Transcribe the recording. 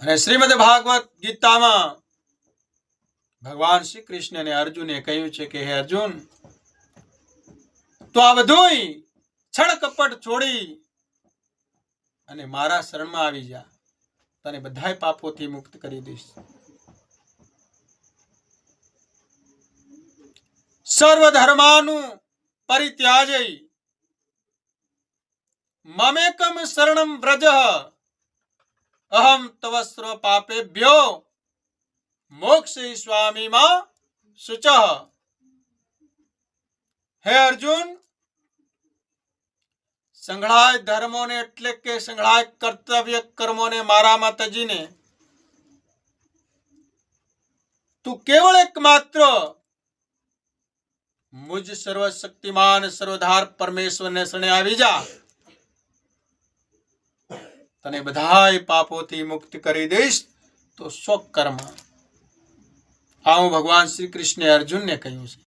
અને શ્રીમદ ભાગવત ગીતામાં ભગવાન શ્રી કૃષ્ણને અર્જુને કહ્યું છે કે હે અર્જુન, તો આ બધુંય છળ કપટ છોડી અને મારા શરણમાં આવી જા, તને બધાય પાપોથી મુક્ત કરી દઈશ. સર્વ ધર્માનું પરિત્યાજય મમેકમ શરણમ વ્રજ અહમ તવ સર્વ પાપેભ્યો મોક્ષયિષ્યામિ મા શુચઃ. હે અર્જુન, સંઘળાય ધર્મોને એટલે કે સંઘળાય કર્તવ્ય કર્મોને મારામાં તજીને તું કેવળ એકમાત્ર મુજ સર્વશક્તિમાન સર્વધાર પરમેશ્વરને શરણે આવી જા, તને બધાય પાપોથી મુક્ત કરી દઈશ. તો સ્વકર્મ. આ હું ભગવાન શ્રી કૃષ્ણે અર્જુનને કહ્યું છે.